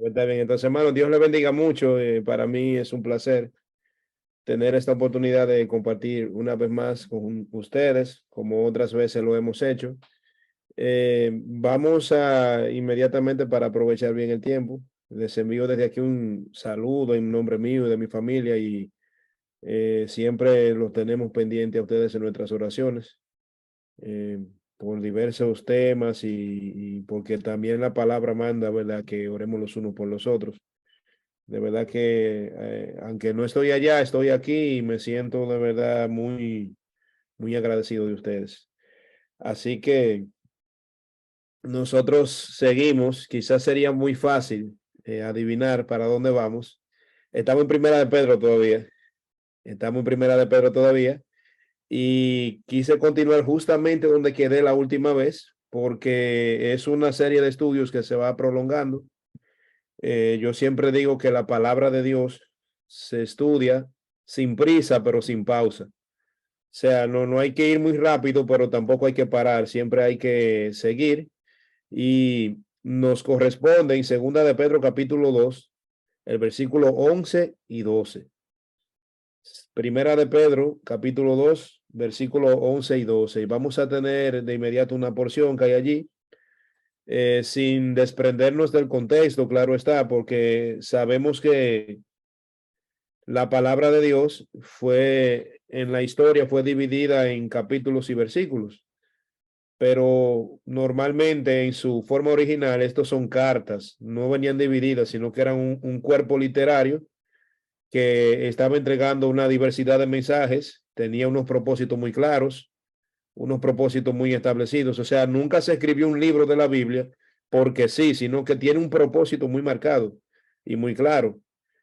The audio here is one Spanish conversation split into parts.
Está bien, entonces, hermano, Dios le bendiga mucho. Para mí es un placer tener esta oportunidad de compartir una vez más con ustedes, como otras veces lo hemos hecho. Vamos a inmediatamente para aprovechar bien el tiempo. Les envío desde aquí un saludo en nombre mío y de mi familia y siempre los tenemos pendientes a ustedes en nuestras oraciones eh, por diversos temas y porque también la palabra manda, ¿verdad? Que oremos los unos por los otros. De verdad que, aunque no estoy allá, estoy aquí y me siento de verdad muy agradecido de ustedes. Así que nosotros seguimos, quizás sería muy fácil adivinar para dónde vamos. Estamos en Primera de Pedro todavía, estamos en Primera de Pedro todavía y quise continuar justamente donde quedé la última vez porque es una serie de estudios que se va prolongando. Yo siempre digo que la palabra de Dios se estudia sin prisa, pero sin pausa. O sea, no hay que ir muy rápido, pero tampoco hay que parar. Siempre hay que seguir. Y nos corresponde en Segunda de Pedro capítulo 2 el versículo 11 y 12. Primera de Pedro capítulo 2 versículo 11 y 12. Y vamos a tener de inmediato una porción que hay allí sin desprendernos del contexto, claro está, porque sabemos que la palabra de Dios fue en la historia, fue dividida en capítulos y versículos, pero normalmente en su forma original estos son cartas, no venían divididas, sino que eran un cuerpo literario que estaba entregando una diversidad de mensajes, tenía unos propósitos muy claros, unos propósitos muy establecidos. O sea, nunca se escribió un libro de la Biblia porque sí, sino que tiene un propósito muy marcado y muy claro.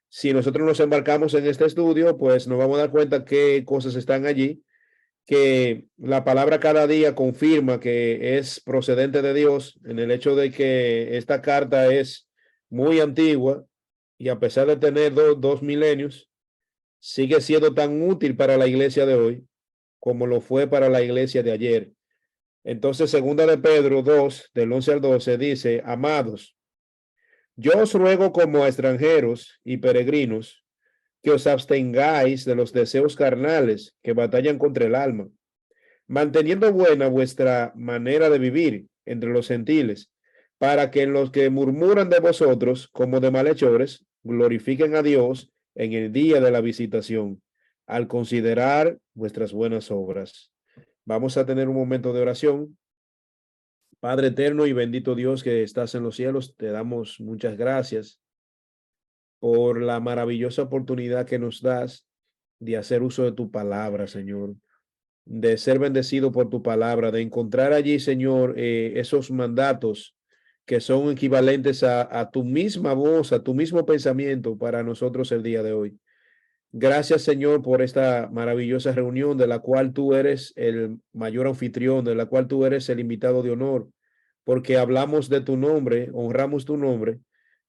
Si nosotros nos embarcamos en este estudio, pues nos vamos a dar cuenta qué cosas están allí, que la palabra cada día confirma que es procedente de Dios en el hecho de que esta carta es muy antigua y a pesar de tener dos milenios, sigue siendo tan útil para la iglesia de hoy como lo fue para la iglesia de ayer. Entonces, segunda de Pedro 2 del 11 al 12 dice, amados, yo os ruego como a extranjeros y peregrinos que os abstengáis de los deseos carnales que batallan contra el alma, manteniendo buena vuestra manera de vivir entre los gentiles, para que en los que murmuran de vosotros como de malhechores, glorifiquen a Dios en el día de la visitación, al considerar vuestras buenas obras. Vamos a tener un momento de oración. Padre eterno y bendito Dios que estás en los cielos, te damos muchas gracias por la maravillosa oportunidad que nos das de hacer uso de tu palabra, Señor, de ser bendecido por tu palabra, de encontrar allí, Señor, esos mandatos que son equivalentes a tu misma voz, a tu mismo pensamiento para nosotros el día de hoy. Gracias, Señor, por esta maravillosa reunión de la cual tú eres el mayor anfitrión, de la cual tú eres el invitado de honor, porque hablamos de tu nombre, honramos tu nombre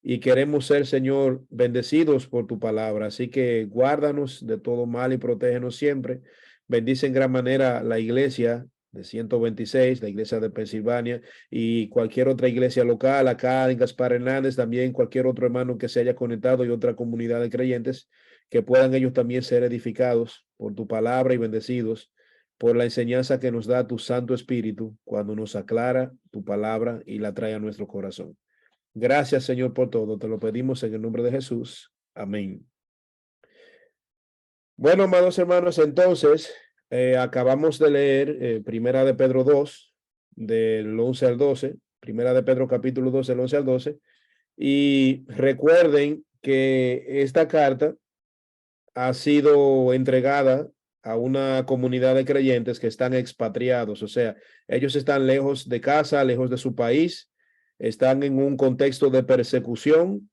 y queremos ser, Señor, bendecidos por tu palabra. Así que guárdanos de todo mal y protégenos siempre. Bendice en gran manera la iglesia de 126, la iglesia de Pensilvania y cualquier otra iglesia local, acá en Gaspar Hernández, también cualquier otro hermano que se haya conectado y otra comunidad de creyentes, que puedan ellos también ser edificados por tu palabra y bendecidos por la enseñanza que nos da tu Santo Espíritu cuando nos aclara tu palabra y la trae a nuestro corazón. Gracias, Señor, por todo. Te lo pedimos en el nombre de Jesús. Amén. Bueno, amados hermanos, entonces acabamos de leer Primera de Pedro 2, del 11 al 12, Primera de Pedro capítulo 2, del 11 al 12, y recuerden que esta carta ha sido entregada a una comunidad de creyentes que están expatriados, o sea, ellos están lejos de casa, lejos de su país, están en un contexto de persecución.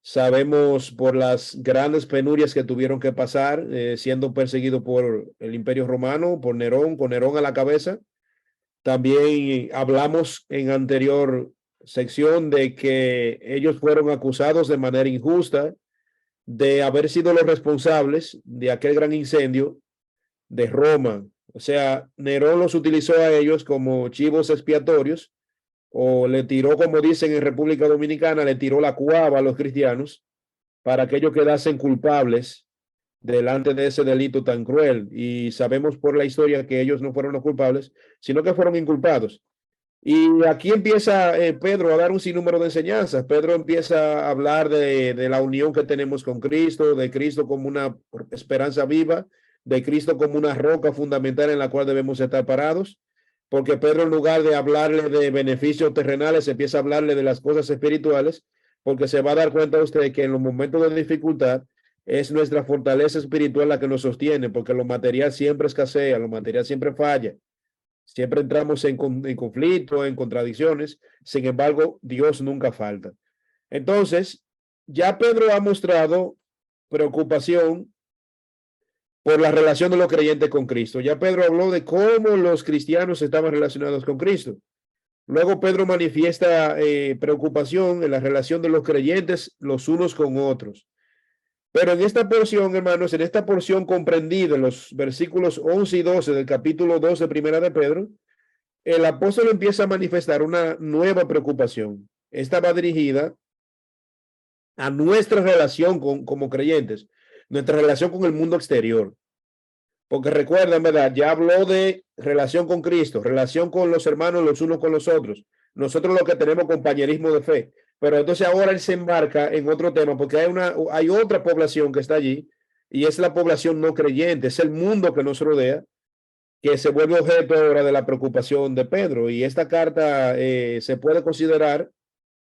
Sabemos por las grandes penurias que tuvieron que pasar, siendo perseguidos por el Imperio Romano, por Nerón, con Nerón a la cabeza. También hablamos en anterior sección de que ellos fueron acusados de manera injusta de haber sido los responsables de aquel gran incendio de Roma. O sea, Nerón los utilizó a ellos como chivos expiatorios o le tiró, como dicen en República Dominicana, le tiró la cuava a los cristianos para que ellos quedasen culpables delante de ese delito tan cruel. Y sabemos por la historia que ellos no fueron los culpables, sino que fueron inculpados. Y aquí empieza Pedro a dar un sinnúmero de enseñanzas. Pedro empieza a hablar de la unión que tenemos con Cristo, de Cristo como una esperanza viva, de Cristo como una roca fundamental en la cual debemos estar parados, porque Pedro, en lugar de hablarle de beneficios terrenales, empieza a hablarle de las cosas espirituales, porque se va a dar cuenta usted que en los momentos de dificultad es nuestra fortaleza espiritual la que nos sostiene, porque lo material siempre escasea, lo material siempre falla. Siempre entramos en conflicto, en contradicciones. Sin embargo, Dios nunca falta. Entonces, ya Pedro ha mostrado preocupación por la relación de los creyentes con Cristo. Ya Pedro habló de cómo los cristianos estaban relacionados con Cristo. Luego Pedro manifiesta preocupación en la relación de los creyentes los unos con otros. Pero en esta porción, hermanos, en esta porción comprendida en los versículos 11 y 12 del capítulo 12 primera de Pedro, el apóstol empieza a manifestar una nueva preocupación. Esta va dirigida a nuestra relación como creyentes, nuestra relación con el mundo exterior. Porque recuerden, ¿verdad? Ya habló de relación con Cristo, relación con los hermanos los unos con los otros. Nosotros lo que tenemos compañerismo de fe. Pero entonces ahora él se embarca en otro tema porque hay otra población que está allí y es la población no creyente, es el mundo que nos rodea que se vuelve objeto ahora de la preocupación de Pedro. Y esta carta se puede considerar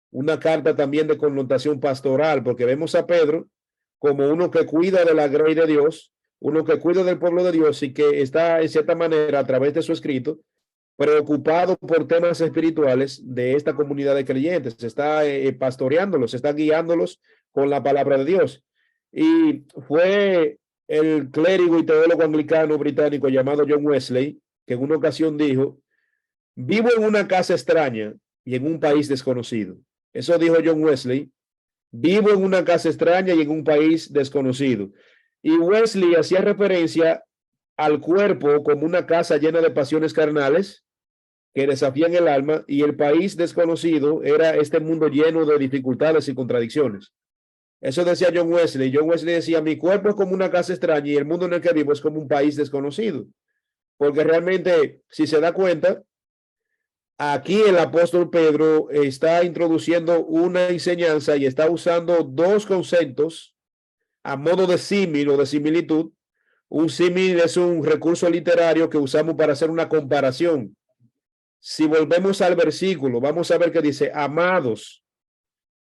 una carta también de connotación pastoral, porque vemos a Pedro como uno que cuida de la grey de Dios, uno que cuida del pueblo de Dios y que está en cierta manera a través de su escrito preocupado por temas espirituales de esta comunidad de creyentes, está pastoreándolos, está guiándolos con la palabra de Dios. Y fue el clérigo y teólogo anglicano británico llamado John Wesley, que en una ocasión dijo, vivo en una casa extraña y en un país desconocido. Eso dijo John Wesley, vivo en una casa extraña y en un país desconocido. Y Wesley hacía referencia al cuerpo como una casa llena de pasiones carnales que desafían el alma, y el país desconocido era este mundo lleno de dificultades y contradicciones. Eso decía John Wesley. John Wesley decía, mi cuerpo es como una casa extraña y el mundo en el que vivo es como un país desconocido. Porque realmente, si se da cuenta, aquí el apóstol Pedro está introduciendo una enseñanza y está usando dos conceptos a modo de símil o de similitud. Un símil es un recurso literario que usamos para hacer una comparación. Si volvemos al versículo, vamos a ver que dice, amados.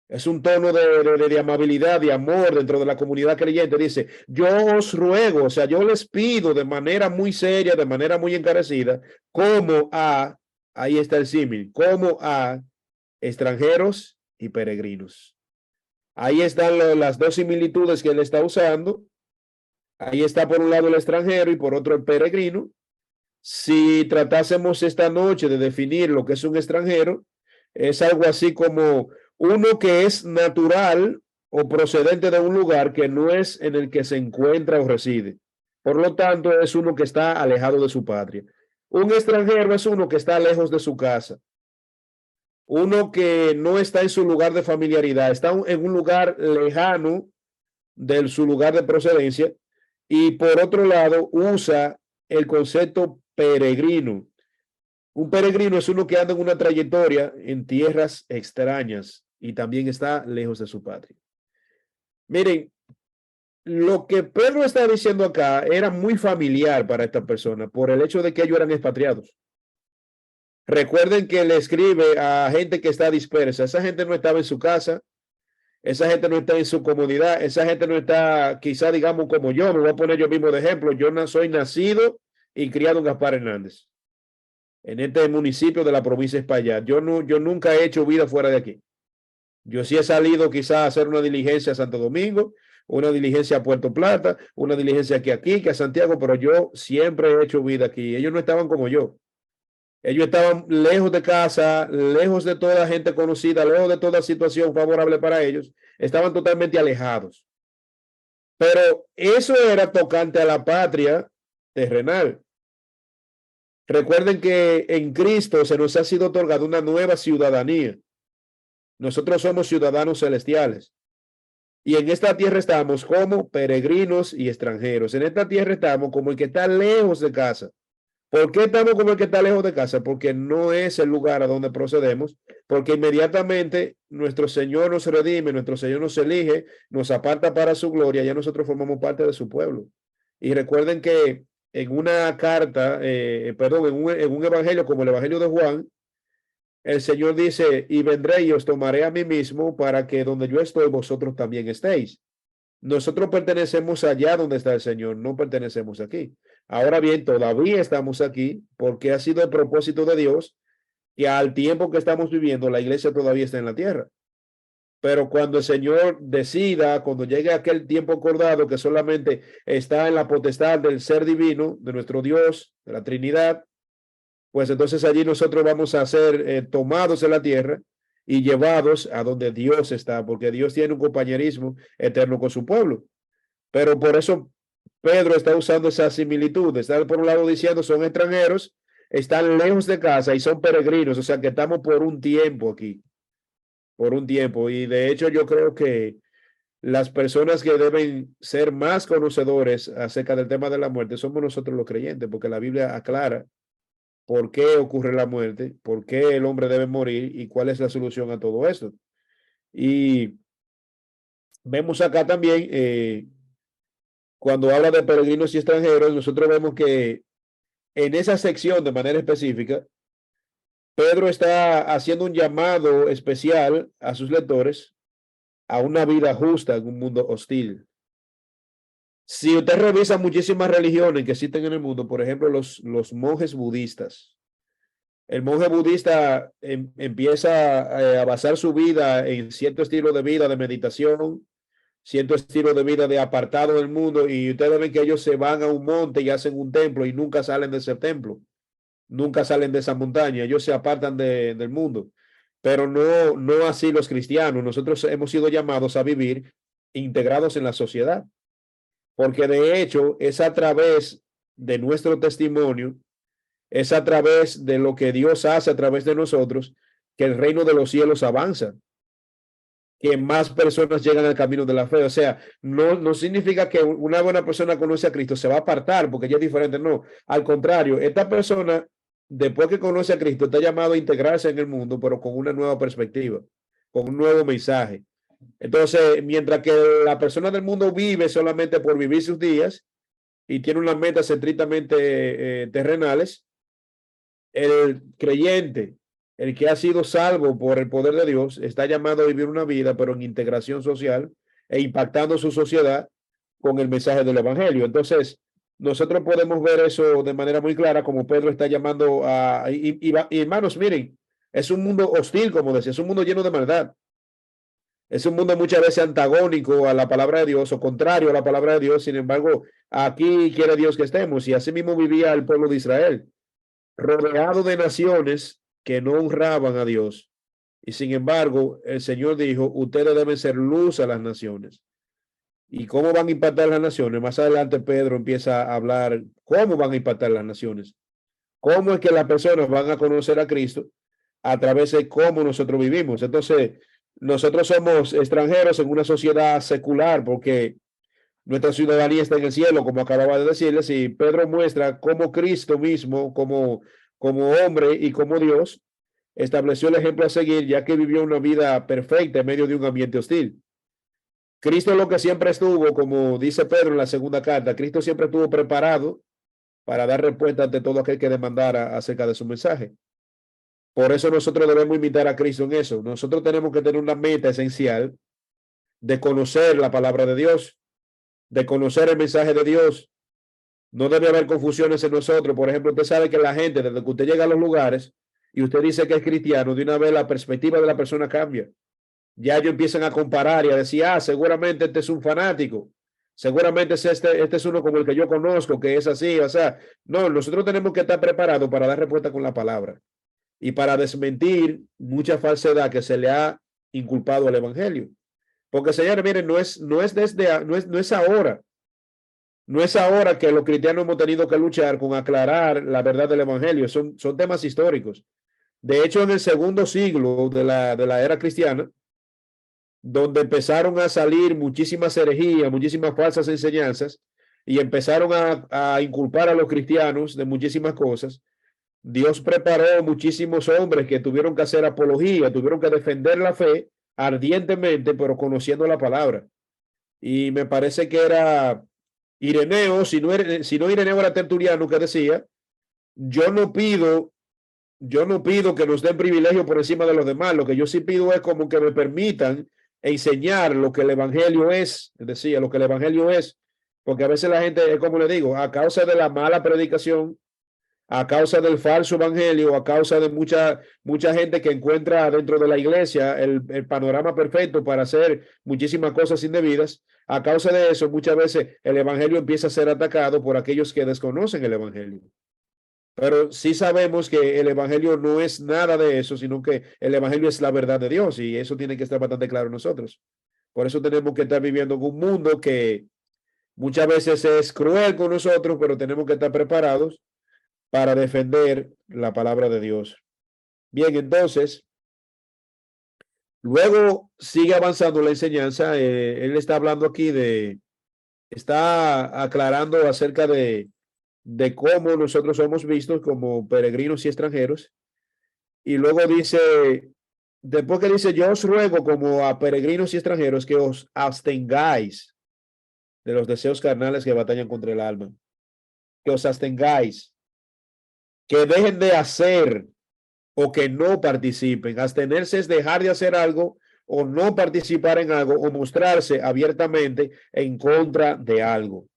Es un tono de amabilidad, de amor dentro de la comunidad creyente. Dice, yo os ruego, o sea, yo les pido de manera muy seria, de manera muy encarecida, como a, ahí está el símil, como a extranjeros y peregrinos. Ahí están las dos similitudes que él está usando. Ahí está por un lado el extranjero y por otro el peregrino. Si tratásemos esta noche de definir lo que es un extranjero, es algo así como uno que es natural o procedente de un lugar que no es en el que se encuentra o reside. Por lo tanto, es uno que está alejado de su patria. Un extranjero es uno que está lejos de su casa. Uno que no está en su lugar de familiaridad, está en un lugar lejano de su lugar de procedencia. Y por otro lado, usa el concepto peregrino. Un peregrino es uno que anda en una trayectoria en tierras extrañas y también está lejos de su patria. Miren, lo que Pedro está diciendo acá era muy familiar para esta persona por el hecho de que ellos eran expatriados. Recuerden que le escribe a gente que está dispersa. Esa gente no estaba en su casa, esa gente no está en su comunidad, esa gente no está, quizá digamos como yo, me voy a poner yo mismo de ejemplo. Yo no soy nacido y criado en Gaspar Hernández, en este municipio de la provincia de Espaillat. Yo nunca he hecho vida fuera de aquí. Yo sí he salido quizá a hacer una diligencia a Santo Domingo, una diligencia a Puerto Plata, una diligencia aquí, que a Santiago, pero yo siempre he hecho vida aquí. Ellos no estaban como yo. Ellos estaban lejos de casa, lejos de toda gente conocida, lejos de toda situación favorable para ellos. Estaban totalmente alejados. Pero eso era tocante a la patria terrenal. Recuerden que en Cristo se nos ha sido otorgada una nueva ciudadanía. Nosotros somos ciudadanos celestiales. Y en esta tierra estamos como peregrinos y extranjeros. En esta tierra estamos como el que está lejos de casa. ¿Por qué estamos como el que está lejos de casa? Porque no es el lugar a donde procedemos, porque inmediatamente nuestro Señor nos redime, nuestro Señor nos elige, nos aparta para su gloria, ya nosotros formamos parte de su pueblo. Y recuerden que en una carta, perdón, en un evangelio como el evangelio de Juan, el Señor dice, y vendré y os tomaré a mí mismo para que donde yo estoy, vosotros también estéis. Nosotros pertenecemos allá donde está el Señor, no pertenecemos aquí. Ahora bien, todavía estamos aquí porque ha sido el propósito de Dios que al tiempo que estamos viviendo, la iglesia todavía está en la tierra. Pero cuando el Señor decida, cuando llegue aquel tiempo acordado que solamente está en la potestad del ser divino, de nuestro Dios, de la Trinidad, pues entonces allí nosotros vamos a ser tomados en la tierra y llevados a donde Dios está, porque Dios tiene un compañerismo eterno con su pueblo. Pero por eso Pedro está usando esa similitud, está por un lado diciendo son extranjeros, están lejos de casa y son peregrinos, o sea que estamos por un tiempo aquí, por un tiempo. Y de hecho yo creo que las personas que deben ser más conocedores acerca del tema de la muerte somos nosotros los creyentes, porque la Biblia aclara por qué ocurre la muerte, por qué el hombre debe morir y cuál es la solución a todo esto. Y vemos acá también, cuando habla de peregrinos y extranjeros, nosotros vemos que en esa sección de manera específica, Pedro está haciendo un llamado especial a sus lectores a una vida justa en un mundo hostil. Si usted revisa muchísimas religiones que existen en el mundo, por ejemplo, los monjes budistas, el monje budista empieza a basar su vida en cierto estilo de vida de meditación, cierto estilo de vida de apartado del mundo, y ustedes ven que ellos se van a un monte y hacen un templo y nunca salen de ese templo, nunca salen de esa montaña, ellos se apartan del mundo. Pero no así los cristianos. Nosotros hemos sido llamados a vivir integrados en la sociedad, porque de hecho es a través de nuestro testimonio, es a través de lo que Dios hace a través de nosotros que el reino de los cielos avanza, que más personas llegan al camino de la fe. O sea, no significa que una buena persona conoce a Cristo se va a apartar porque ya es diferente. No, al contrario, esta persona, después que conoce a Cristo, está llamado a integrarse en el mundo, pero con una nueva perspectiva, con un nuevo mensaje. Entonces, mientras que la persona del mundo vive solamente por vivir sus días y tiene unas metas estrictamente terrenales, el creyente, el que ha sido salvo por el poder de Dios, está llamado a vivir una vida, pero en integración social e impactando su sociedad con el mensaje del evangelio. Entonces, nosotros podemos ver eso de manera muy clara, como Pedro está llamando a, y hermanos, miren, es un mundo hostil, como decía, es un mundo lleno de maldad. Es un mundo muchas veces antagónico a la palabra de Dios o contrario a la palabra de Dios. Sin embargo, aquí quiere Dios que estemos. Y así mismo vivía el pueblo de Israel, rodeado de naciones que no honraban a Dios. Y sin embargo, el Señor dijo, ustedes deben ser luz a las naciones. ¿Y cómo van a impactar las naciones? Más adelante Pedro empieza a hablar cómo van a impactar las naciones. Cómo es que las personas van a conocer a Cristo a través de cómo nosotros vivimos. Entonces, nosotros somos extranjeros en una sociedad secular porque nuestra ciudadanía está en el cielo, como acababa de decirles, y Pedro muestra cómo Cristo mismo, como hombre y como Dios, estableció el ejemplo a seguir, ya que vivió una vida perfecta en medio de un ambiente hostil. Cristo es lo que siempre estuvo, como dice Pedro en la segunda carta, Cristo siempre estuvo preparado para dar respuesta ante todo aquel que demandara acerca de su mensaje. Por eso nosotros debemos imitar a Cristo en eso. Nosotros tenemos que tener una meta esencial de conocer la palabra de Dios, de conocer el mensaje de Dios. No debe haber confusiones en nosotros. Por ejemplo, usted sabe que la gente, desde que usted llega a los lugares y usted dice que es cristiano, de una vez la perspectiva de la persona cambia. Ya ellos empiezan a comparar y a decir, seguramente este es un fanático. Seguramente este es uno como el que yo conozco, que es así. O sea, no, nosotros tenemos que estar preparados para dar respuesta con la palabra y para desmentir mucha falsedad que se le ha inculpado al evangelio. Porque, señores, miren, no es ahora. No es ahora que los cristianos hemos tenido que luchar con aclarar la verdad del evangelio. Son temas históricos. De hecho, en el segundo siglo de la era cristiana, donde empezaron a salir muchísimas herejías, muchísimas falsas enseñanzas, y empezaron a inculpar a los cristianos de muchísimas cosas, Dios preparó muchísimos hombres que tuvieron que hacer apología, tuvieron que defender la fe ardientemente, pero conociendo la palabra. Y me parece que era Ireneo, si no Ireneo era Tertuliano, que decía, yo no pido yo no pido que nos den privilegio por encima de los demás. Lo que yo sí pido es como que me permitan enseñar lo que el evangelio es. Decía, lo que el evangelio es. Porque a veces la gente, es como le digo, a causa de la mala predicación, a causa del falso evangelio, a causa de mucha gente que encuentra dentro de la iglesia el panorama perfecto para hacer muchísimas cosas indebidas, a causa de eso, muchas veces el evangelio empieza a ser atacado por aquellos que desconocen el evangelio. Pero sí sabemos que el evangelio no es nada de eso, sino que el evangelio es la verdad de Dios y eso tiene que estar bastante claro en nosotros. Por eso tenemos que estar viviendo en un mundo que muchas veces es cruel con nosotros, pero tenemos que estar preparados para defender la palabra de Dios. Bien, entonces, luego sigue avanzando la enseñanza. Él está hablando aquí está aclarando acerca de cómo nosotros somos vistos como peregrinos y extranjeros. Y luego dice, después que dice, yo os ruego como a peregrinos y extranjeros que os abstengáis de los deseos carnales que batallan contra el alma, que os abstengáis, que dejen de hacer o que no participen. Abstenerse es dejar de hacer algo o no participar en algo o mostrarse abiertamente en contra de algo.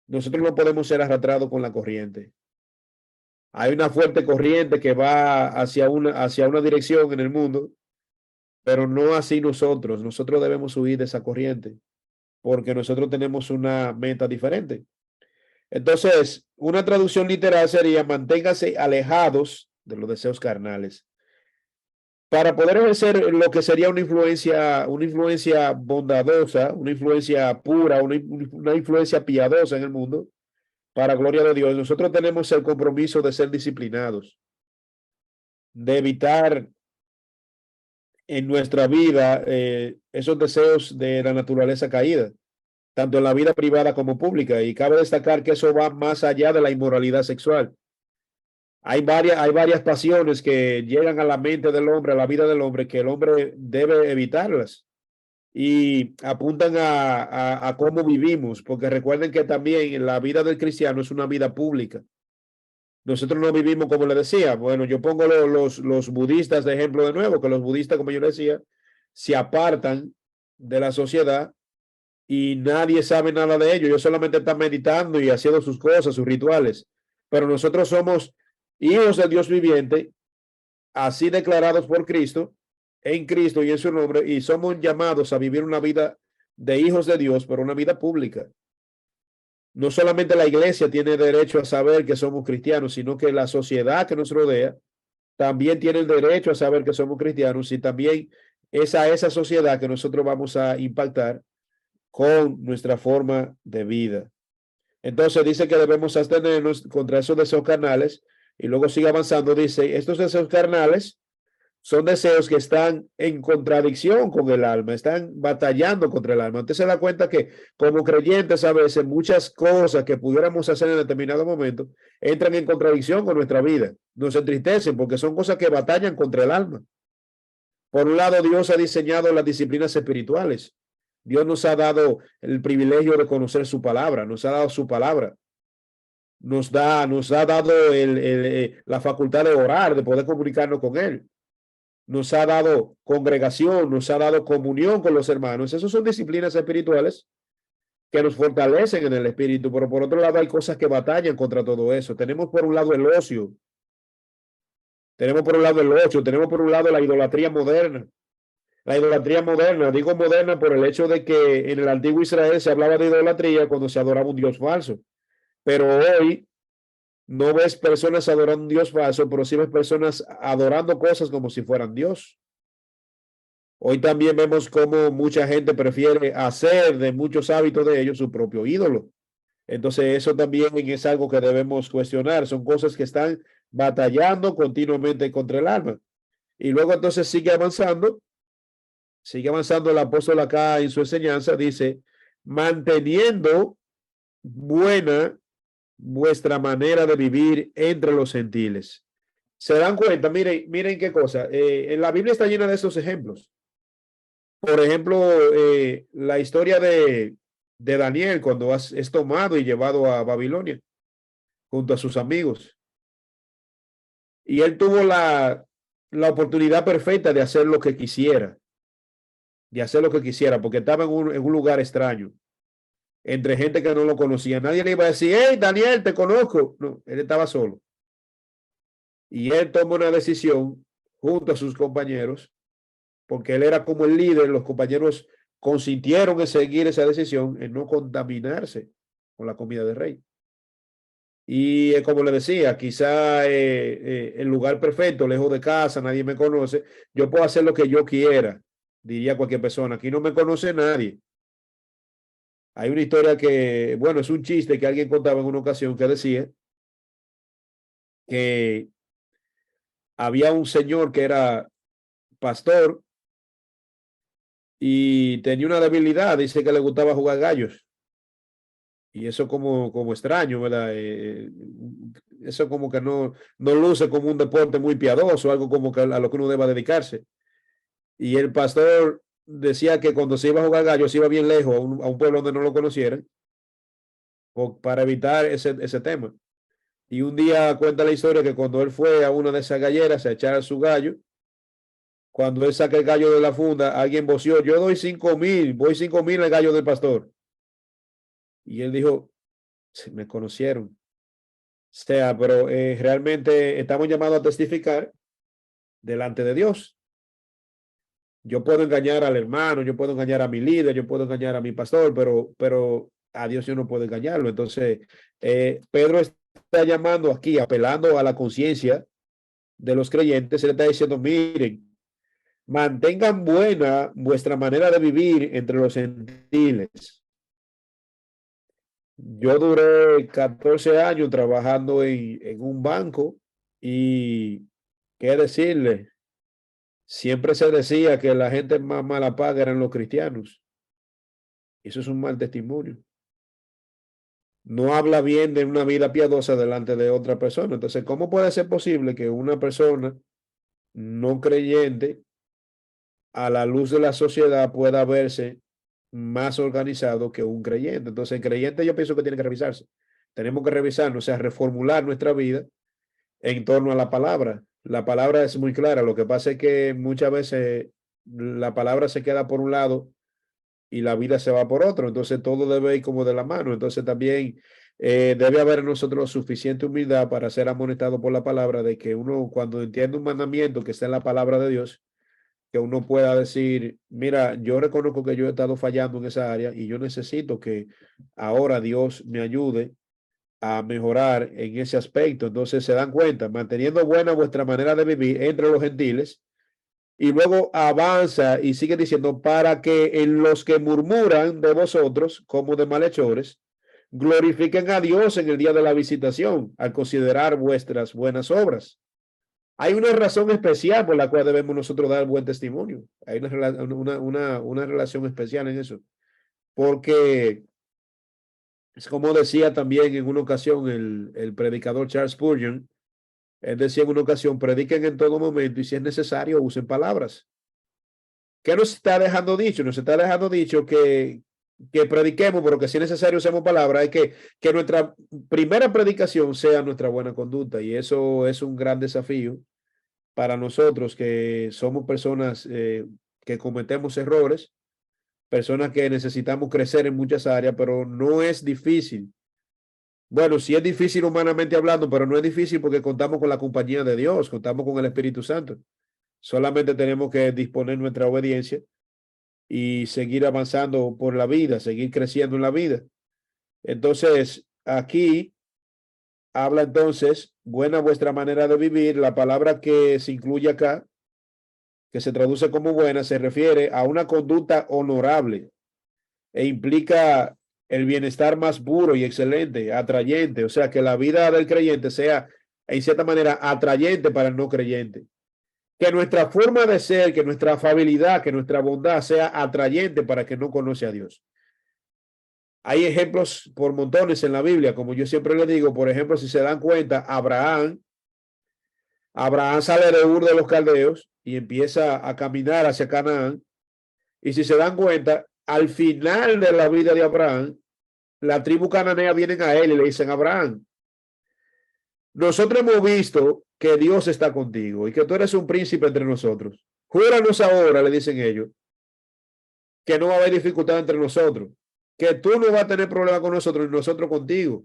Nosotros no podemos ser arrastrados con la corriente. Hay una fuerte corriente que va hacia una dirección en el mundo, pero no así nosotros. Nosotros debemos huir de esa corriente porque nosotros tenemos una meta diferente. Entonces, una traducción literal sería manténgase alejados de los deseos carnales. Para poder ejercer lo que sería una influencia bondadosa, una influencia pura, una influencia piadosa en el mundo, para gloria de Dios, nosotros tenemos el compromiso de ser disciplinados, de evitar en nuestra vida esos deseos de la naturaleza caída, tanto en la vida privada como pública. Y cabe destacar que eso va más allá de la inmoralidad sexual. Hay varias pasiones que llegan a la mente del hombre, a la vida del hombre, que el hombre debe evitarlas. Y apuntan a cómo vivimos, porque recuerden que también la vida del cristiano es una vida pública. Nosotros no vivimos como le decía. Bueno, yo pongo los budistas de ejemplo de nuevo, que los budistas, como yo le decía, se apartan de la sociedad y nadie sabe nada de ellos. Ellos solamente están meditando y haciendo sus cosas, sus rituales. Pero nosotros somos hijos del Dios viviente, así declarados por Cristo, en Cristo y en su nombre, y somos llamados a vivir una vida de hijos de Dios, pero una vida pública. No solamente la iglesia tiene derecho a saber que somos cristianos, sino que la sociedad que nos rodea también tiene el derecho a saber que somos cristianos y también es a esa sociedad que nosotros vamos a impactar con nuestra forma de vida. Entonces dice que debemos abstenernos contra esos deseos carnales y luego sigue avanzando, dice, estos deseos carnales son deseos que están en contradicción con el alma, están batallando contra el alma. Usted se da cuenta que como creyentes a veces muchas cosas que pudiéramos hacer en determinado momento entran en contradicción con nuestra vida, nos entristecen porque son cosas que batallan contra el alma. Por un lado, Dios ha diseñado las disciplinas espirituales. Dios nos ha dado el privilegio de conocer su palabra, nos ha dado su palabra. Nos ha dado la facultad de orar, de poder comunicarnos con Él. Nos ha dado congregación, nos ha dado comunión con los hermanos. Esas son disciplinas espirituales que nos fortalecen en el espíritu, pero por otro lado hay cosas que batallan contra todo eso. Tenemos por un lado el ocio, tenemos por un lado la idolatría moderna. La idolatría moderna, digo moderna por el hecho de que en el antiguo Israel se hablaba de idolatría cuando se adoraba un Dios falso, pero hoy no ves personas adorando un Dios falso, pero sí ves personas adorando cosas como si fueran Dios. Hoy también vemos cómo mucha gente prefiere hacer de muchos hábitos de ellos su propio ídolo. Entonces eso también es algo que debemos cuestionar. Son cosas que están batallando continuamente contra el alma. Y luego entonces sigue avanzando el apóstol acá en su enseñanza, dice, manteniendo buena vuestra manera de vivir entre los gentiles. ¿Se dan cuenta? Miren qué cosa. En la Biblia está llena de estos ejemplos. Por ejemplo, la historia de Daniel cuando es tomado y llevado a Babilonia junto a sus amigos. Y él tuvo la oportunidad perfecta de hacer lo que quisiera, porque estaba en un lugar extraño, entre gente que no lo conocía. Nadie le iba a decir, hey, Daniel, te conozco. No, él estaba solo. Y él tomó una decisión junto a sus compañeros, porque él era como el líder, los compañeros consintieron en seguir esa decisión, en no contaminarse con la comida del rey. Y como le decía, quizá el lugar perfecto, lejos de casa, nadie me conoce, yo puedo hacer lo que yo quiera, diría cualquier persona. Aquí no me conoce nadie. Hay una historia que, bueno, es un chiste que alguien contaba en una ocasión que decía que había un señor que era pastor y tenía una debilidad, dice que le gustaba jugar gallos. Y eso como extraño, ¿verdad? Eso como que no luce como un deporte muy piadoso, algo como que a lo que uno deba dedicarse. Y el pastor decía que cuando se iba a jugar gallos se iba bien lejos a un pueblo donde no lo conocieran para evitar ese tema. Y un día cuenta la historia que cuando él fue a una de esas galleras a echar su gallo, cuando él saca el gallo de la funda, alguien voció, yo doy 5,000, voy 5,000 al gallo del pastor. Y él dijo, me conocieron. O sea, pero realmente estamos llamados a testificar delante de Dios. Yo puedo engañar al hermano, yo puedo engañar a mi líder, yo puedo engañar a mi pastor, pero a Dios yo no puedo engañarlo. Entonces, Pedro está llamando aquí, apelando a la conciencia de los creyentes, él está diciendo, miren, mantengan buena vuestra manera de vivir entre los gentiles. Yo duré 14 años trabajando en un banco y, ¿qué decirle? Siempre se decía que la gente más mala paga eran los cristianos. Eso es un mal testimonio. No habla bien de una vida piadosa delante de otra persona. Entonces, ¿cómo puede ser posible que una persona no creyente a la luz de la sociedad pueda verse más organizado que un creyente? Entonces, el creyente yo pienso que tiene que revisarse. Tenemos que revisarnos, o sea, reformular nuestra vida en torno a la palabra. La palabra es muy clara. Lo que pasa es que muchas veces la palabra se queda por un lado y la vida se va por otro. Entonces todo debe ir como de la mano. Entonces también debe haber en nosotros suficiente humildad para ser amonestado por la palabra, de que uno cuando entiende un mandamiento que está en la palabra de Dios, que uno pueda decir, mira, yo reconozco que yo he estado fallando en esa área y yo necesito que ahora Dios me ayude a mejorar en ese aspecto. Entonces se dan cuenta, manteniendo buena vuestra manera de vivir entre los gentiles, y luego avanza y sigue diciendo, para que en los que murmuran de vosotros como de malhechores, glorifiquen a Dios en el día de la visitación, al considerar vuestras buenas obras. Hay una razón especial por la cual debemos nosotros dar buen testimonio. Hay una relación especial en eso. Porque es como decía también en una ocasión el predicador Charles Spurgeon, él decía en una ocasión, prediquen en todo momento y si es necesario usen palabras. ¿Qué nos está dejando dicho? Nos está dejando dicho que prediquemos, pero que si es necesario usemos palabras, es que nuestra primera predicación sea nuestra buena conducta. Y eso es un gran desafío para nosotros que somos personas que cometemos errores, personas que necesitamos crecer en muchas áreas, pero no es difícil. Bueno, sí es difícil humanamente hablando, pero no es difícil porque contamos con la compañía de Dios, contamos con el Espíritu Santo. Solamente tenemos que disponer nuestra obediencia y seguir avanzando por la vida, seguir creciendo en la vida. Entonces, aquí habla entonces, buena vuestra manera de vivir. La palabra que se incluye acá, que se traduce como buena, se refiere a una conducta honorable e implica el bienestar más puro y excelente, atrayente. O sea, que la vida del creyente sea, en cierta manera, atrayente para el no creyente. Que nuestra forma de ser, que nuestra afabilidad, que nuestra bondad sea atrayente para que no conoce a Dios. Hay ejemplos por montones en la Biblia, como yo siempre le digo. Por ejemplo, si se dan cuenta, Abraham sale de Ur de los Caldeos y empieza a caminar hacia Canaán. Y si se dan cuenta, al final de la vida de Abraham, la tribu cananea vienen a él y le dicen: Abraham, nosotros hemos visto que Dios está contigo y que tú eres un príncipe entre nosotros. Júranos ahora, le dicen ellos, que no va a haber dificultad entre nosotros, que tú no vas a tener problema con nosotros y nosotros contigo,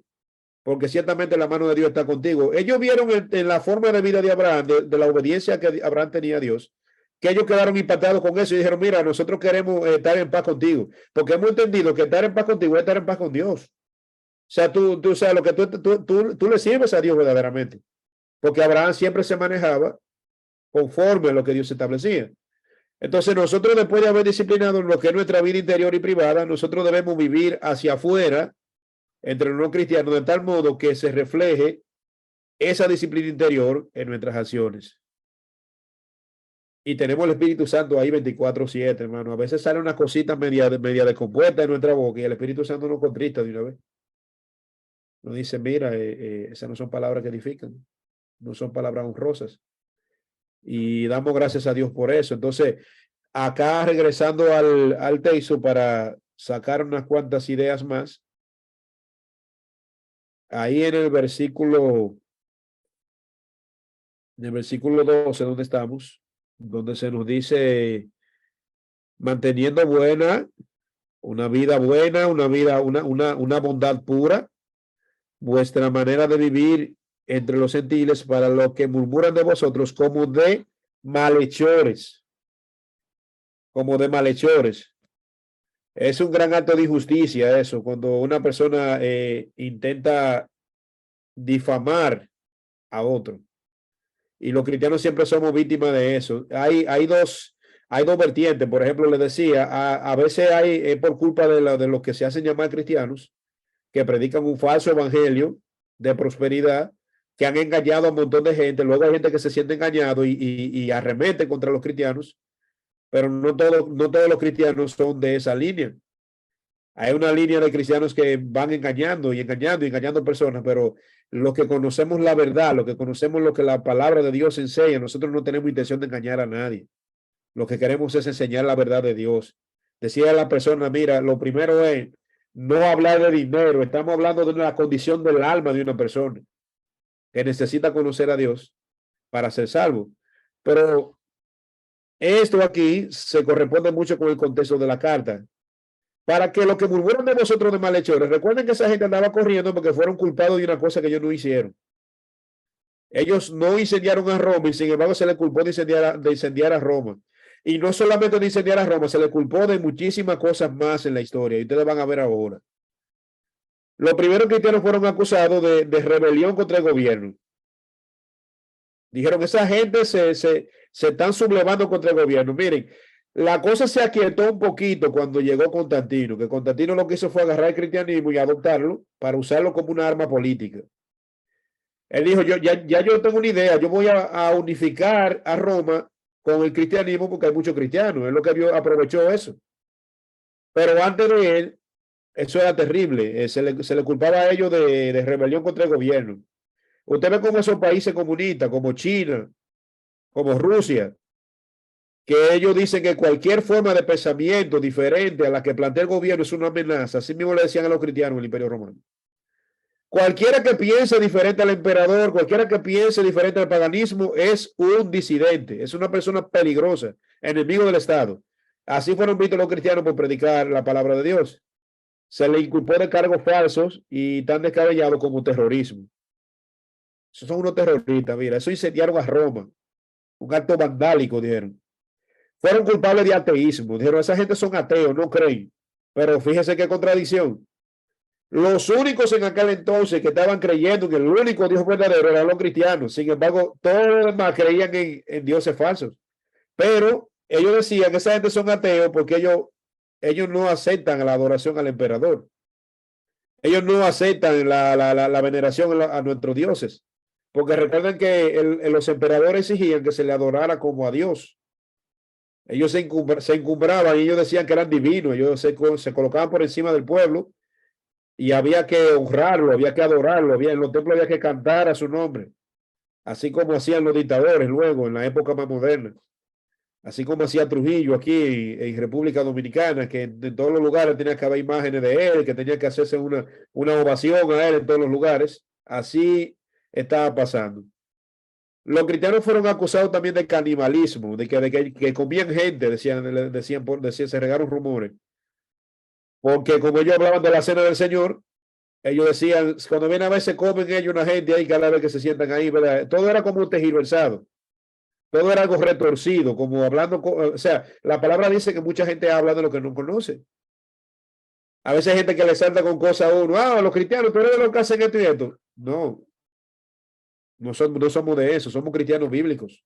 porque ciertamente la mano de Dios está contigo. Ellos vieron en la forma de vida de Abraham, de la obediencia que Abraham tenía a Dios, que ellos quedaron impactados con eso y dijeron: mira, nosotros queremos estar en paz contigo, porque hemos entendido que estar en paz contigo es estar en paz con Dios. O sea, tú sabes lo que tú le sirves a Dios verdaderamente, porque Abraham siempre se manejaba conforme a lo que Dios establecía. Entonces nosotros, después de haber disciplinado en lo que es nuestra vida interior y privada, nosotros debemos vivir hacia afuera entre los no cristianos de tal modo que se refleje esa disciplina interior en nuestras acciones. Y tenemos el Espíritu Santo ahí 24/7, hermano. A veces sale una cosita media descompuesta en nuestra boca y el Espíritu Santo nos contrista de una vez. Nos dice: mira, esas no son palabras que edifican, no son palabras honrosas. Y damos gracias a Dios por eso. Entonces, acá regresando al texto para sacar unas cuantas ideas más, ahí en el versículo 12, donde estamos, donde se nos dice: manteniendo una vida buena, una bondad pura, vuestra manera de vivir entre los gentiles, para los que murmuran de vosotros como de malhechores. Como de malhechores. Es un gran acto de injusticia eso, cuando una persona intenta difamar a otro. Y los cristianos siempre somos víctimas de eso. Hay dos vertientes. Por ejemplo, les decía, a veces hay por culpa de los que se hacen llamar cristianos, que predican un falso evangelio de prosperidad, que han engañado a un montón de gente. Luego hay gente que se siente engañado y arremete contra los cristianos, pero no todos los cristianos son de esa línea. Hay una línea de cristianos que van engañando y engañando personas, pero los que conocemos la verdad, los que conocemos lo que la palabra de Dios enseña, nosotros no tenemos intención de engañar a nadie. Lo que queremos es enseñar la verdad de Dios. Decía a la persona: mira, lo primero es no hablar de dinero, estamos hablando de una condición del alma de una persona que necesita conocer a Dios para ser salvo. Pero esto aquí se corresponde mucho con el contexto de la carta. Para que los que murmuran de vosotros de malhechores, recuerden que esa gente andaba corriendo porque fueron culpados de una cosa que ellos no hicieron. Ellos no incendiaron a Roma y sin embargo se les culpó de incendiar a Roma. Y no solamente de incendiar a Roma, se les culpó de muchísimas cosas más en la historia. Y ustedes van a ver ahora. Los primeros cristianos fueron acusados de rebelión contra el gobierno. Dijeron: esa gente se están sublevando contra el gobierno. Miren, la cosa se aquietó un poquito cuando llegó Constantino, que Constantino lo que hizo fue agarrar el cristianismo y adoptarlo para usarlo como una arma política. Él dijo: yo tengo una idea, yo voy a unificar a Roma con el cristianismo porque hay muchos cristianos. Es lo que aprovechó eso. Pero antes de él, eso era terrible. Se le culpaba a ellos de rebelión contra el gobierno. Usted ve como esos países comunistas, como China, como Rusia, que ellos dicen que cualquier forma de pensamiento diferente a la que plantea el gobierno es una amenaza. Así mismo le decían a los cristianos en el Imperio Romano. Cualquiera que piense diferente al emperador, cualquiera que piense diferente al paganismo, es un disidente, es una persona peligrosa, enemigo del Estado. Así fueron vistos los cristianos por predicar la palabra de Dios. Se le inculpó de cargos falsos y tan descabellados como terrorismo. Esos son unos terroristas, mira, eso incendiaron a Roma. Un acto vandálico, dijeron. Fueron culpables de ateísmo. Dijeron: esa gente son ateos, no creen. Pero fíjese qué contradicción. Los únicos en aquel entonces que estaban creyendo que el único Dios verdadero eran los cristianos. Sin embargo, todos los demás creían en dioses falsos. Pero ellos decían que esa gente son ateos porque ellos no aceptan la adoración al emperador. Ellos no aceptan la veneración a nuestros dioses, porque recuerden que los emperadores exigían que se le adorara como a Dios. Ellos se encumbraban y ellos decían que eran divinos, ellos se colocaban por encima del pueblo y había que honrarlo, había que adorarlo, en los templos había que cantar a su nombre, así como hacían los dictadores luego en la época más moderna, así como hacía Trujillo aquí en República Dominicana, que en todos los lugares tenía que haber imágenes de él, que tenía que hacerse una ovación a él en todos los lugares. Así estaba pasando. Los cristianos fueron acusados también de canibalismo, que comían gente, decían, se regaron rumores, porque como ellos hablaban de la cena del Señor, ellos decían, cuando vienen a ver se comen ellos una gente ahí cada vez que se sientan ahí, ¿verdad? Todo era como un tergiversado, todo era algo retorcido, como hablando, o sea, la palabra dice que mucha gente habla de lo que no conoce. A veces hay gente que le salta con cosas a uno, los cristianos, tú eres de los que hacen esto y esto. No, no somos de eso, somos cristianos bíblicos.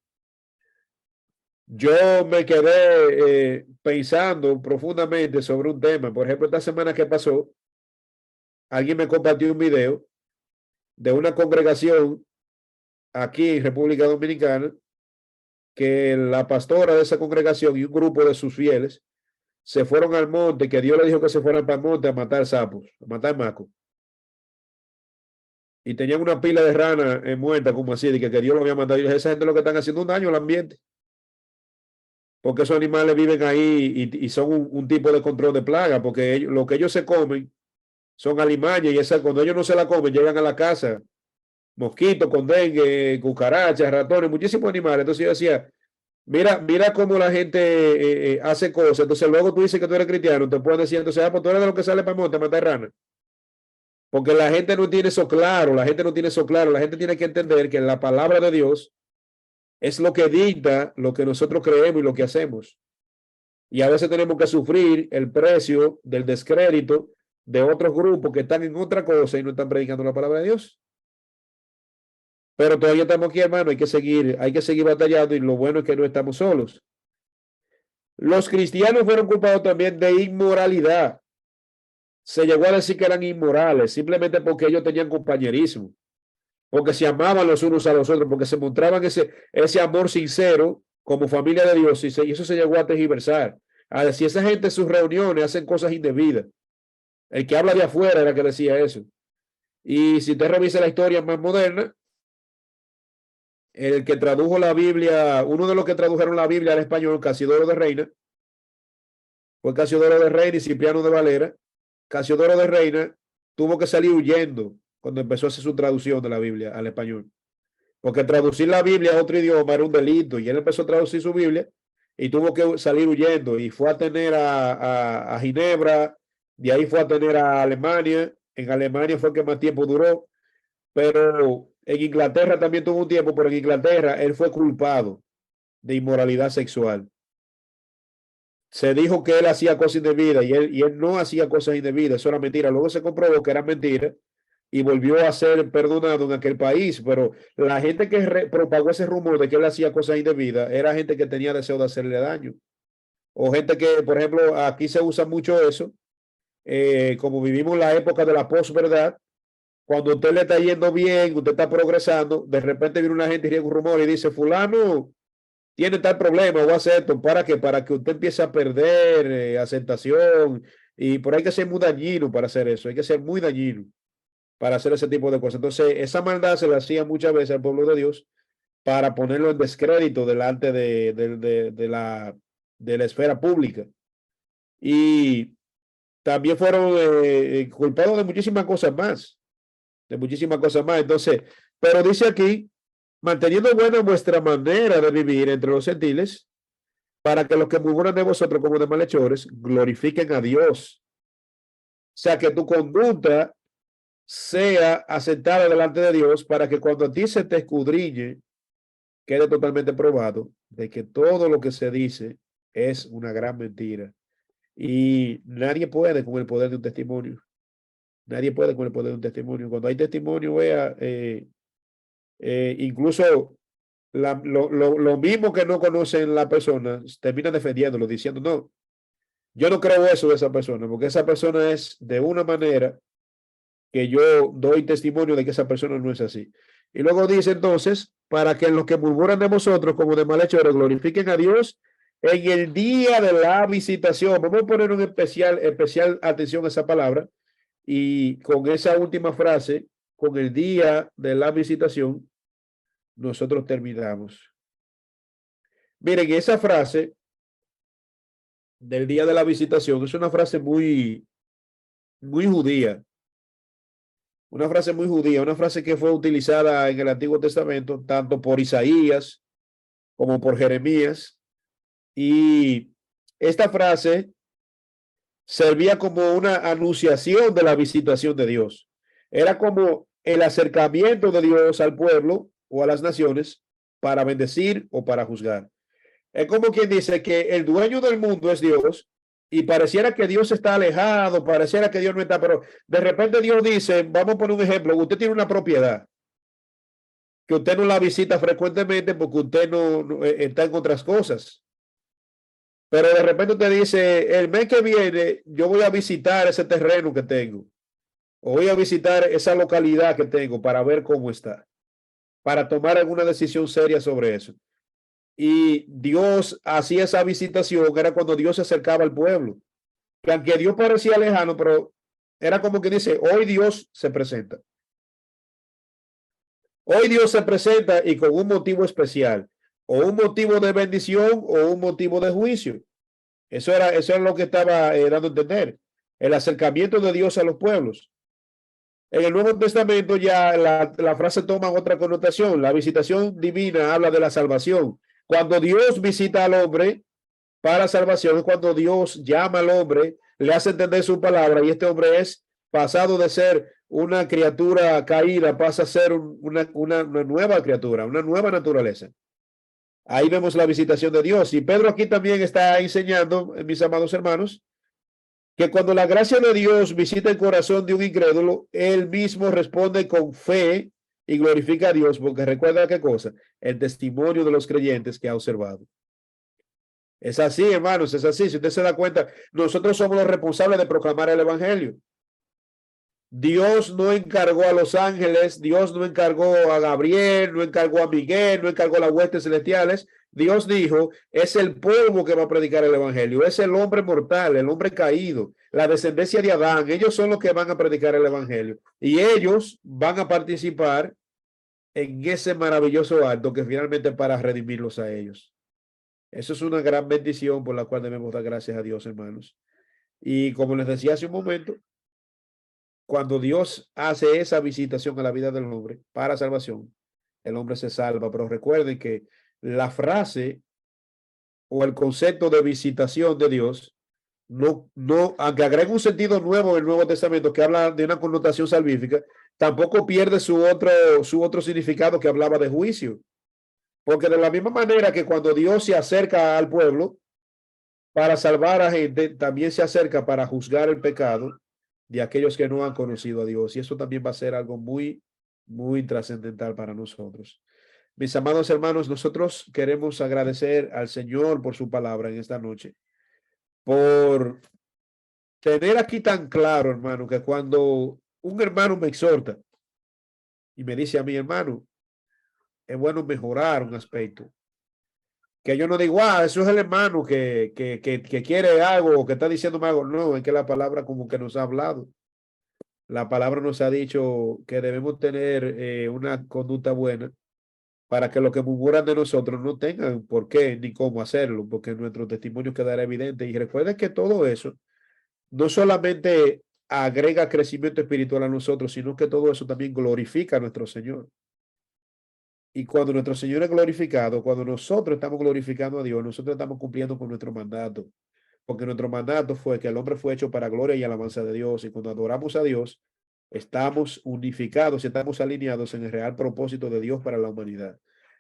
Yo me quedé pensando profundamente sobre un tema. Por ejemplo, esta semana que pasó, alguien me compartió un video de una congregación aquí en República Dominicana, que la pastora de esa congregación y un grupo de sus fieles se fueron al monte, que Dios le dijo que se fueran para el monte a matar sapos, a matar macos. Y tenían una pila de ranas muertas, como así, de que Dios lo había mandado. Y esa gente lo que están haciendo un daño al ambiente. Porque esos animales viven ahí y son un tipo de control de plaga, porque lo que ellos se comen son alimañas y cuando ellos no se la comen, llegan a la casa mosquitos con dengue, cucarachas, ratones, muchísimos animales. Entonces yo decía, mira cómo la gente hace cosas. Entonces luego tú dices que tú eres cristiano, te pueden decir, entonces, pues tú eres de lo que sale para el monte a matar ranas. Porque la gente no tiene eso claro, la gente no tiene eso claro, la gente tiene que entender que la palabra de Dios es lo que dicta lo que nosotros creemos y lo que hacemos. Y a veces tenemos que sufrir el precio del descrédito de otros grupos que están en otra cosa y no están predicando la palabra de Dios. Pero todavía estamos aquí, hermano, hay que seguir batallando y lo bueno es que no estamos solos. Los cristianos fueron culpados también de inmoralidad. Se llegó a decir que eran inmorales simplemente porque ellos tenían compañerismo, porque se amaban los unos a los otros, porque se mostraban ese amor sincero como familia de Dios y eso se llegó a tergiversar. A decir, esa gente en sus reuniones hacen cosas indebidas. El que habla de afuera era que decía eso. Y si usted revisa la historia más moderna, el que tradujo la Biblia, uno de los que tradujeron la Biblia al español, Casiodoro de Reina, fue Casiodoro de Reina y Cipriano de Valera. Casiodoro de Reina tuvo que salir huyendo cuando empezó a hacer su traducción de la Biblia al español, porque traducir la Biblia a otro idioma era un delito y él empezó a traducir su Biblia y tuvo que salir huyendo y fue a tener a Ginebra, de ahí fue a tener a Alemania. En Alemania fue que más tiempo duró, pero en Inglaterra también tuvo un tiempo, pero en Inglaterra él fue culpado de inmoralidad sexual. Se dijo que él hacía cosas indebidas y él no hacía cosas indebidas, eso era mentira. Luego se comprobó que era mentira y volvió a ser perdonado en aquel país, pero la gente que propagó ese rumor de que él hacía cosas indebidas era gente que tenía deseo de hacerle daño. O gente que, por ejemplo, aquí se usa mucho eso, como vivimos la época de la posverdad, cuando usted le está yendo bien, usted está progresando, de repente viene una gente y riega un rumor y dice, fulano tiene tal problema o hace esto, ¿para qué? Para que usted empiece a perder aceptación y por ahí hay que ser muy dañino para hacer eso, hay que ser muy dañino para hacer ese tipo de cosas. Entonces, esa maldad se le hacía muchas veces al pueblo de Dios para ponerlo en descrédito delante de la esfera pública. Y también fueron culpados de muchísimas cosas más, de muchísimas cosas más. Entonces, pero dice aquí, manteniendo buena vuestra manera de vivir entre los gentiles, para que los que murmuran de vosotros como de malhechores glorifiquen a Dios. O sea, que tu conducta sea aceptada delante de Dios para que cuando a ti se te escudriñe, quede totalmente probado de que todo lo que se dice es una gran mentira. Y nadie puede con el poder de un testimonio. Nadie puede con el poder de un testimonio. Cuando hay testimonio, vea, incluso lo mismo que no conocen la persona, termina defendiéndolo, diciendo, no, yo no creo eso de esa persona, porque esa persona es de una manera que yo doy testimonio de que esa persona no es así. Y luego dice entonces, para que los que murmuran de vosotros como de malhechores glorifiquen a Dios en el día de la visitación. Vamos a poner un especial atención a esa palabra y con esa última frase, con el día de la visitación, nosotros terminamos. Miren, esa frase del día de la visitación es una frase muy judía. Una frase muy judía, una frase que fue utilizada en el Antiguo Testamento, tanto por Isaías como por Jeremías. Y esta frase servía como una anunciación de la visitación de Dios. Era como el acercamiento de Dios al pueblo o a las naciones para bendecir o para juzgar. Es como quien dice que el dueño del mundo es Dios y pareciera que Dios está alejado, pareciera que Dios no está, pero de repente Dios dice, vamos a poner un ejemplo, usted tiene una propiedad que usted no la visita frecuentemente porque usted no está en otras cosas. Pero de repente usted dice, el mes que viene yo voy a visitar ese terreno que tengo, o voy a visitar esa localidad que tengo para ver cómo está, para tomar alguna decisión seria sobre eso. Y Dios hacía esa visitación, era cuando Dios se acercaba al pueblo, que aunque Dios parecía lejano, pero era como que dice, hoy Dios se presenta. Hoy Dios se presenta y con un motivo especial, o un motivo de bendición o un motivo de juicio. Eso era lo que estaba dando a entender, el acercamiento de Dios a los pueblos. En el Nuevo Testamento ya la frase toma otra connotación. La visitación divina habla de la salvación. Cuando Dios visita al hombre para salvación es cuando Dios llama al hombre, le hace entender su palabra y este hombre es pasado de ser una criatura caída, pasa a ser una nueva criatura, una nueva naturaleza. Ahí vemos la visitación de Dios. Y Pedro aquí también está enseñando, mis amados hermanos, que cuando la gracia de Dios visita el corazón de un incrédulo, él mismo responde con fe y glorifica a Dios, porque recuerda qué cosa, el testimonio de los creyentes que ha observado. Es así, hermanos, es así. Si usted se da cuenta, nosotros somos los responsables de proclamar el evangelio. Dios no encargó a los ángeles, Dios no encargó a Gabriel, no encargó a Miguel, no encargó a las huestes celestiales. Dios dijo, es el polvo que va a predicar el evangelio, es el hombre mortal, el hombre caído, la descendencia de Adán. Ellos son los que van a predicar el evangelio y ellos van a participar en ese maravilloso acto que finalmente para redimirlos a ellos. Eso es una gran bendición por la cual debemos dar gracias a Dios, hermanos. Y como les decía hace un momento, cuando Dios hace esa visitación a la vida del hombre para salvación, el hombre se salva. Pero recuerden que la frase o el concepto de visitación de Dios, aunque agrega un sentido nuevo en el Nuevo Testamento que habla de una connotación salvífica, tampoco pierde su otro significado que hablaba de juicio. Porque de la misma manera que cuando Dios se acerca al pueblo para salvar a gente, también se acerca para juzgar el pecado de aquellos que no han conocido a Dios. Y eso también va a ser algo muy trascendental para nosotros. Mis amados hermanos, nosotros queremos agradecer al Señor por su palabra en esta noche, por tener aquí tan claro, hermano, que cuando un hermano me exhorta y me dice a mi hermano, es bueno mejorar un aspecto, que yo no digo, ah, eso es el hermano que quiere algo o que está diciéndome algo. No, es que la palabra como que nos ha hablado. La palabra nos ha dicho que debemos tener una conducta buena para que los que murmuran de nosotros no tengan por qué ni cómo hacerlo, porque nuestro testimonio quedará evidente. Y recuerden que todo eso no solamente agrega crecimiento espiritual a nosotros, sino que todo eso también glorifica a nuestro Señor. Y cuando nuestro Señor es glorificado, cuando nosotros estamos glorificando a Dios, nosotros estamos cumpliendo con nuestro mandato, porque nuestro mandato fue que el hombre fue hecho para gloria y alabanza de Dios, y cuando adoramos a Dios, estamos unificados y estamos alineados en el real propósito de Dios para la humanidad.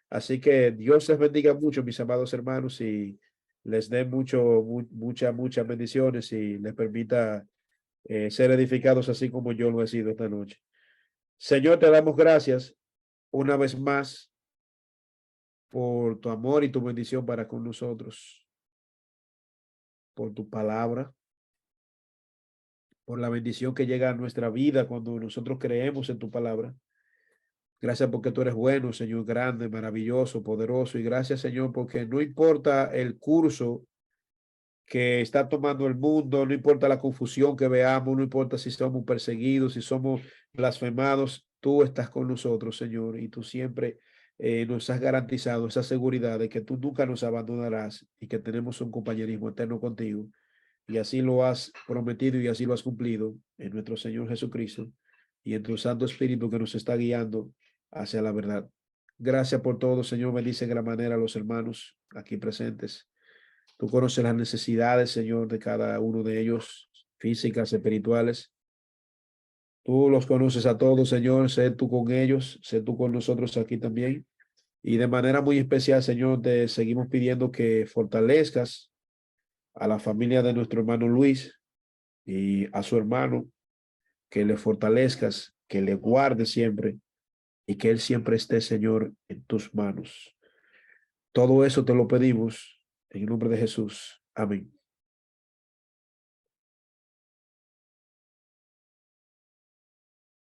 Así que Dios les bendiga mucho, mis amados hermanos, y les dé muchas bendiciones y les permita ser edificados así como yo lo he sido esta noche. Señor, te damos gracias una vez más por tu amor y tu bendición para con nosotros, por tu palabra, por la bendición que llega a nuestra vida cuando nosotros creemos en tu palabra. Gracias porque tú eres bueno, Señor, grande, maravilloso, poderoso. Y gracias, Señor, porque no importa el curso que está tomando el mundo, no importa la confusión que veamos, no importa si somos perseguidos, si somos blasfemados, tú estás con nosotros, Señor, y tú siempre nos has garantizado esa seguridad de que tú nunca nos abandonarás y que tenemos un compañerismo eterno contigo. Y así lo has prometido y así lo has cumplido en nuestro Señor Jesucristo y en tu Santo Espíritu que nos está guiando hacia la verdad. Gracias por todo, Señor. Bendice de gran manera a los hermanos aquí presentes. Tú conoces las necesidades, Señor, de cada uno de ellos, físicas, espirituales. Tú los conoces a todos, Señor. Sé tú con ellos, sé tú con nosotros aquí también. Y de manera muy especial, Señor, te seguimos pidiendo que fortalezcas a la familia de nuestro hermano Luis y a su hermano, que le fortalezcas, que le guardes siempre y que él siempre esté, Señor, en tus manos. Todo eso te lo pedimos en el nombre de Jesús. Amén.